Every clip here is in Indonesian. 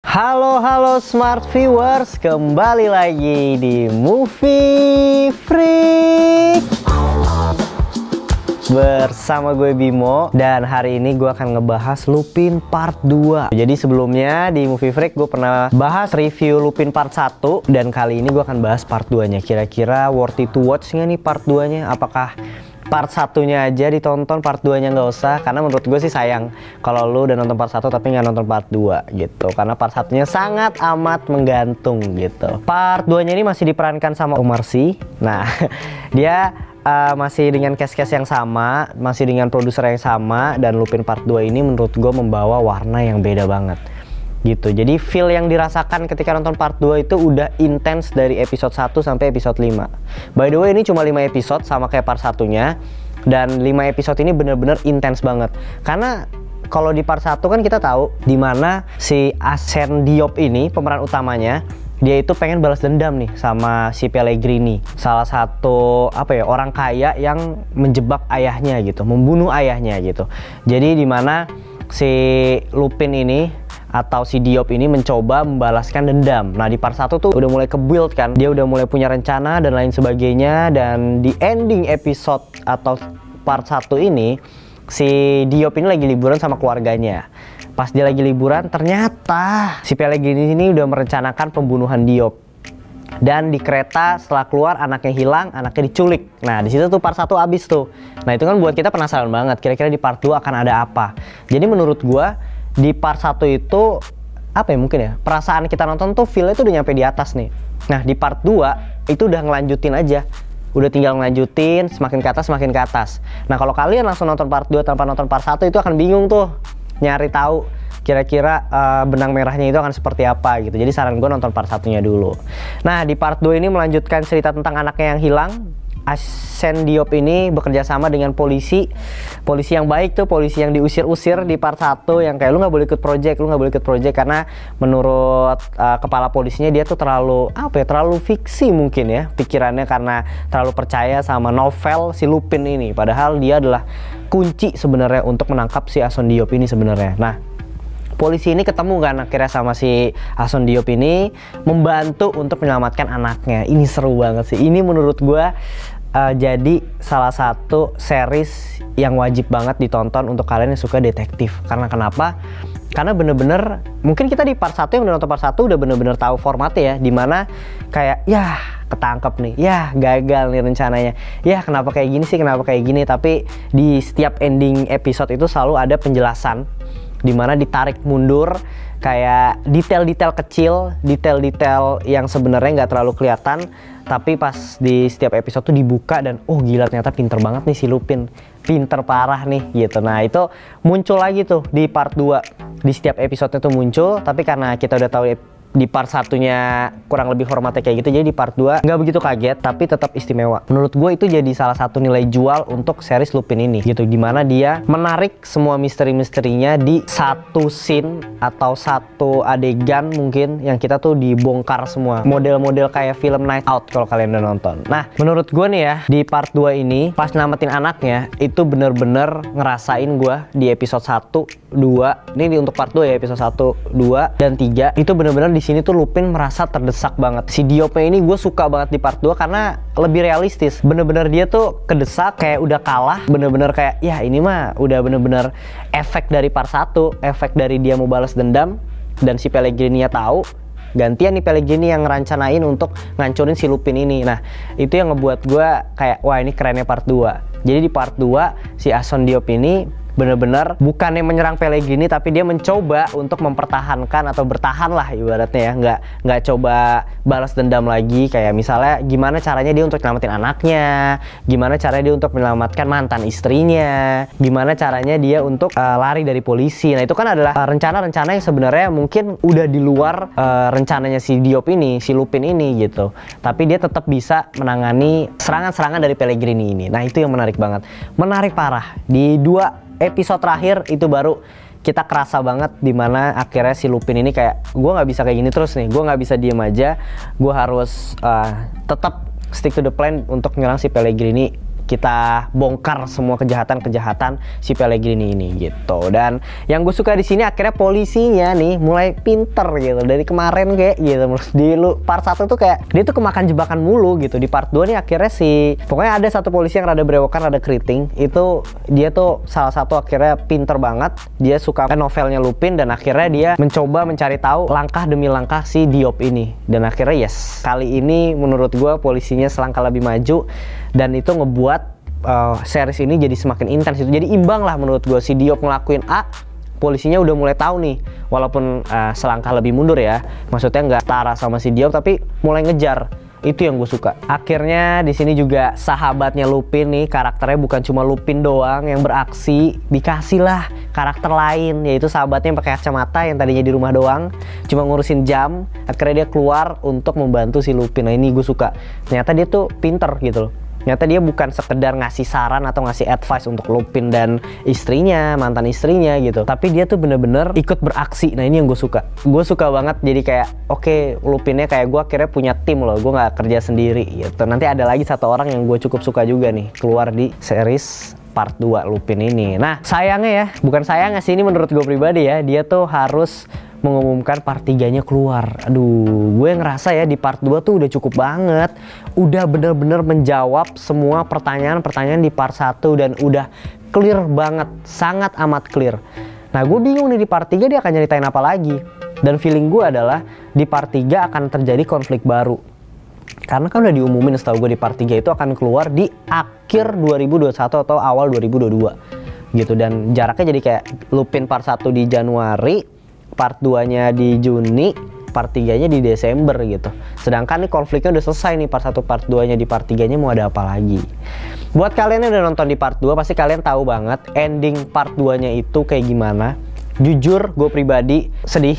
Halo smart viewers, kembali lagi di Movie Freak bersama gue Bimo. Dan hari ini gue akan ngebahas Lupin Part 2. Jadi sebelumnya di Movie Freak gue pernah bahas review Lupin Part 1, dan kali ini gue akan bahas Part 2 nya. Kira-kira worth it to watch nggak nih Part 2 nya? Apakah Part 1-nya aja ditonton, Part 2-nya nggak usah? Karena menurut gue sih sayang kalau lu udah nonton Part 1 tapi nggak nonton Part 2 gitu. Karena Part 1-nya sangat amat menggantung gitu. Part 2-nya ini masih diperankan sama Omar Sy. Nah, dia masih dengan cast-cast yang sama, masih dengan produser yang sama, dan Lupin Part 2 ini menurut gue membawa warna yang beda banget gitu. Jadi feel yang dirasakan ketika nonton Part 2 itu udah intens dari episode 1 sampai episode 5. By the way, ini cuma 5 episode sama kayak Part 1-nya, dan 5 episode ini bener-bener intens banget. Karena kalau di Part 1 kan kita tahu dimana si Asen Diop ini, pemeran utamanya, dia itu pengen balas dendam nih sama si Pellegrini, salah satu orang kaya yang menjebak ayahnya gitu, membunuh ayahnya gitu. Jadi dimana si Lupin ini atau si Diop ini mencoba membalaskan dendam. Nah, di Part 1 tuh udah mulai ke-build kan, dia udah mulai punya rencana dan lain sebagainya. Dan di ending episode atau Part 1 ini, si Diop ini lagi liburan sama keluarganya. Pas dia lagi liburan, ternyata si Pellegrini ini udah merencanakan pembunuhan Diop. Dan di kereta setelah keluar, anaknya hilang, anaknya diculik. Nah, di situ tuh Part 1 abis tuh. Nah, itu kan buat kita penasaran banget, kira-kira di Part 2 akan ada apa. Jadi menurut gua di Part 1 itu mungkin ya, perasaan kita nonton tuh feel-nya tuh udah nyampe di atas nih. Nah, di Part 2 itu udah ngelanjutin aja. Udah tinggal ngelanjutin, semakin ke atas, semakin ke atas. Nah, kalau kalian langsung nonton Part 2 tanpa nonton Part 1 itu akan bingung tuh, nyari tahu kira-kira benang merahnya itu akan seperti apa gitu. Jadi saran gue nonton Part 1-nya dulu. Nah, di Part 2 ini melanjutkan cerita tentang anaknya yang hilang. Asen Diop ini bekerja sama dengan polisi yang baik tuh, polisi yang diusir-usir di Part 1, yang kayak lu nggak boleh ikut project, karena menurut kepala polisinya dia tuh terlalu terlalu fiksi mungkin ya pikirannya, karena terlalu percaya sama novel si Lupin ini, padahal dia adalah kunci sebenarnya untuk menangkap si Asen Diop ini sebenarnya. Nah, polisi ini ketemu kan akhirnya sama si Asen Diop ini, membantu untuk menyelamatkan anaknya. Ini seru banget sih. Ini menurut gue jadi salah satu series yang wajib banget ditonton untuk kalian yang suka detektif. Karena kenapa? Karena bener-bener mungkin kita di Part 1 yang udah nonton Part 1 udah bener-bener tahu formatnya ya, dimana kayak ya ketangkep nih, ya gagal nih rencananya, ya kenapa kayak gini sih, kenapa kayak gini. Tapi di setiap ending episode itu selalu ada penjelasan dimana ditarik mundur kayak detail-detail kecil, detail-detail yang sebenarnya nggak terlalu kelihatan, tapi pas di setiap episode tuh dibuka dan oh gila, ternyata pinter banget nih si Lupin, pinter parah nih gitu. Nah, itu muncul lagi tuh di Part 2, di setiap episode tuh muncul, tapi karena kita udah tahu di Part 1-nya kurang lebih formatnya kayak gitu, jadi di Part 2 nggak begitu kaget, tapi tetap istimewa. Menurut gue itu jadi salah satu nilai jual untuk series Lupin ini gitu, dimana dia menarik semua misteri-misterinya di satu scene atau satu adegan mungkin yang kita tuh dibongkar semua, model-model kayak film Night Out kalau kalian udah nonton. Nah, menurut gue nih ya, di Part 2 ini pas nyelamatin anaknya itu bener-bener ngerasain gue di episode 1, 2, ini untuk Part 2 ya, episode 1, 2, dan 3 itu bener-bener di sini tuh Lupin merasa terdesak banget. Si Diopnya ini gue suka banget di Part 2 karena lebih realistis. Bener-bener dia tuh kedesak, kayak udah kalah, bener-bener kayak ya ini mah udah bener-bener efek dari Part 1, efek dari dia mau balas dendam, dan si Pellegrini-nya tahu. Gantian nih Pellegrini yang ngerancanain untuk ngancurin si Lupin ini. Nah, itu yang ngebuat gue kayak wah ini kerennya Part 2. Jadi di Part 2 si Asen Diop ini bener-bener bukannya menyerang Pellegrini, tapi dia mencoba untuk mempertahankan atau bertahan lah ibaratnya ya, nggak coba balas dendam lagi. Kayak misalnya gimana caranya dia untuk nyelamatin anaknya, gimana caranya dia untuk menyelamatkan mantan istrinya, gimana caranya dia untuk lari dari polisi. Nah, itu kan adalah rencana-rencana yang sebenarnya mungkin udah di luar rencananya si Diop ini, si Lupin ini gitu, tapi dia tetap bisa menangani serangan-serangan dari Pellegrini ini. Nah, itu yang menarik banget, menarik parah. Di 2 episode terakhir itu baru kita kerasa banget dimana akhirnya si Lupin ini kayak gue nggak bisa kayak gini terus nih, gue nggak bisa diem aja, gue harus tetap stick to the plan untuk nyerang si Pellegrini kita bongkar semua kejahatan-kejahatan si Pellegrini ini gitu. Dan yang gue suka di sini akhirnya polisinya nih mulai pinter gitu dari kemarin kayak gitu. Di part 1 tuh kayak dia tuh kemakan jebakan mulu gitu. Di part 2 nih akhirnya pokoknya ada satu polisi yang rada berewokan, rada keriting. Itu dia tuh salah satu akhirnya pinter banget. Dia suka novelnya Lupin dan akhirnya dia mencoba mencari tahu langkah demi langkah si Diop ini. Dan akhirnya yes, kali ini menurut gue polisinya selangkah lebih maju dan itu ngebuat series ini jadi semakin intens itu. Jadi imbang lah menurut gue. Si Diop ngelakuin A, polisinya udah mulai tahu nih, walaupun selangkah lebih mundur ya, maksudnya nggak setara sama si Diop tapi mulai ngejar. Itu yang gue suka. Akhirnya di sini juga sahabatnya Lupin nih, karakternya bukan cuma Lupin doang yang beraksi, dikasih lah karakter lain, yaitu sahabatnya yang pakai kacamata yang tadinya di rumah doang cuma ngurusin jam. Akhirnya dia keluar untuk membantu si Lupin. Nah ini gue suka, ternyata dia tuh pinter gitu loh. Ternyata dia bukan sekedar ngasih saran atau ngasih advice untuk Lupin dan istrinya, mantan istrinya gitu, tapi dia tuh bener-bener ikut beraksi. Nah ini yang gue suka. Gue suka banget, jadi kayak oke, Lupinnya kayak gue akhirnya punya tim loh, gue nggak kerja sendiri gitu. Nanti ada lagi satu orang yang gue cukup suka juga nih keluar di series part 2 Lupin ini. Nah sayangnya ya, bukan sayangnya sih, ini menurut gue pribadi ya, dia tuh harus mengumumkan part 3-nya keluar. Aduh, gue ngerasa ya di part 2 tuh udah cukup banget. Udah bener-bener menjawab semua pertanyaan-pertanyaan di part 1 dan udah clear banget, sangat amat clear. Nah gue bingung nih di part 3 dia akan nyeritain apa lagi. Dan feeling gue adalah di part 3 akan terjadi konflik baru. Karena kan udah diumumin setahu gue di part 3 itu akan keluar di akhir 2021 atau awal 2022 gitu. Dan jaraknya jadi kayak Lupin part 1 di Januari, part 2-nya di Juni, part 3-nya di Desember gitu. Sedangkan nih konfliknya udah selesai nih, part 1 part 2-nya, di part 3-nya mau ada apa lagi. Buat kalian yang udah nonton di part 2 pasti kalian tahu banget ending part 2-nya itu kayak gimana. Jujur gue pribadi sedih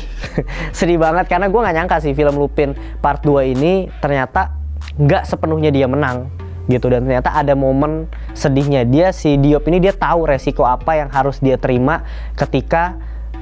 sedih banget karena gue gak nyangka sih film Lupin part 2 ini ternyata gak sepenuhnya dia menang gitu. Dan ternyata ada momen sedihnya dia, si Diop ini dia tahu resiko apa yang harus dia terima ketika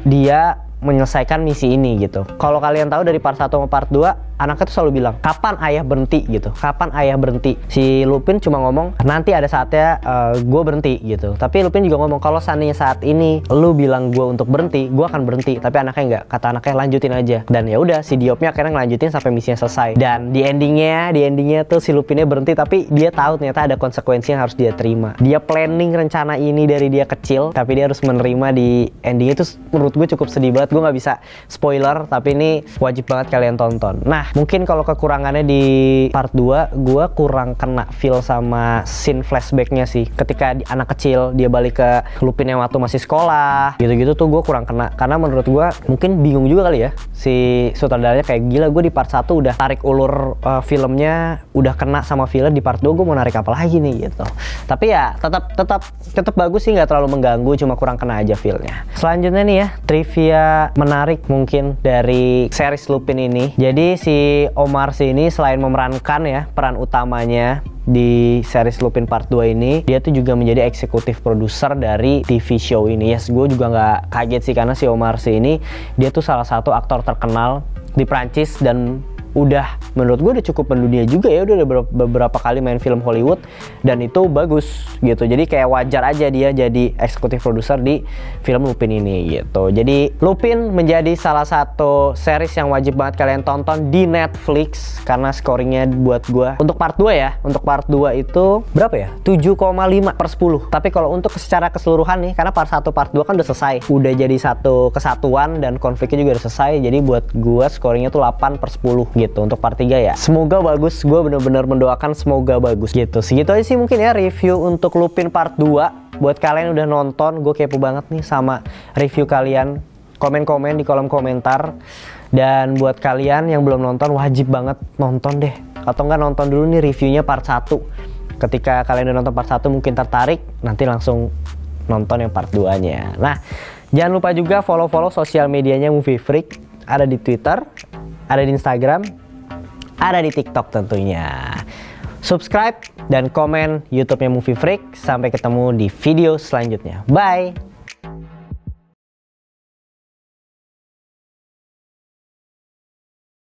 dia menyelesaikan misi ini gitu. Kalau kalian tahu dari part 1 sama part 2, anaknya tuh selalu bilang, kapan ayah berhenti gitu, kapan ayah berhenti. Si Lupin cuma ngomong, nanti ada saatnya gue berhenti gitu. Tapi Lupin juga ngomong, kalau seandainya saat ini lu bilang gue untuk berhenti, gue akan berhenti. Tapi anaknya enggak, kata anaknya lanjutin aja. Dan ya udah, si Diopnya akhirnya ngelanjutin sampai misinya selesai. Dan di endingnya tuh si Lupinnya berhenti, tapi dia tahu ternyata ada konsekuensi yang harus dia terima. Dia planning rencana ini dari dia kecil, tapi dia harus menerima di endingnya. Itu menurut gue cukup sedih banget. Gue nggak bisa spoiler, tapi ini wajib banget kalian tonton. Nah mungkin kalau kekurangannya di part 2, gue kurang kena feel sama scene flashbacknya sih. Ketika anak kecil dia balik ke Lupin yang waktu masih sekolah gitu-gitu tuh gue kurang kena. Karena menurut gue mungkin bingung juga kali ya si sutradaranya, kayak gila gue di part 1 udah tarik ulur filmnya, udah kena sama filler, di part 2 gue mau narik apa lagi nih gitu. Tapi ya tetap bagus sih, nggak terlalu mengganggu, cuma kurang kena aja feelnya. Selanjutnya nih ya, trivia menarik mungkin dari series Lupin ini. Jadi si Omar Sy ini selain memerankan ya peran utamanya di series Lupin part 2 ini, dia tuh juga menjadi eksekutif produser dari TV show ini. Yes, gue juga nggak kaget sih karena si Omar Sy ini dia tuh salah satu aktor terkenal di Prancis dan udah menurut gue udah cukup mendunia juga ya, udah beberapa kali main film Hollywood dan itu bagus gitu. Jadi kayak wajar aja dia jadi eksekutif produser di film Lupin ini gitu. Jadi Lupin menjadi salah satu series yang wajib banget kalian tonton di Netflix karena scoringnya buat gue untuk part 2 ya, untuk part 2 itu berapa ya, 7,5/10. Tapi kalau untuk secara keseluruhan nih, karena part 1 part 2 kan udah selesai, udah jadi satu kesatuan dan konfliknya juga udah selesai, jadi buat gue scoringnya tuh 8/10 gitu untuk part 3 ya. Semoga bagus, gue bener-bener mendoakan semoga bagus gitu. Segitu aja sih mungkin ya review untuk Lupin part 2. Buat kalian udah nonton, gue kepo banget nih sama review kalian. Komen-komen di kolom komentar. Dan buat kalian yang belum nonton, wajib banget nonton deh. Atau enggak nonton dulu nih reviewnya part 1. Ketika kalian udah nonton part 1 mungkin tertarik, nanti langsung nonton yang part 2-nya. Nah, jangan lupa juga follow sosial medianya Movie Freak. Ada di Twitter, ada di Instagram, ada di TikTok tentunya. Subscribe dan komen YouTube-nya Movie Freak. Sampai ketemu di video selanjutnya. Bye!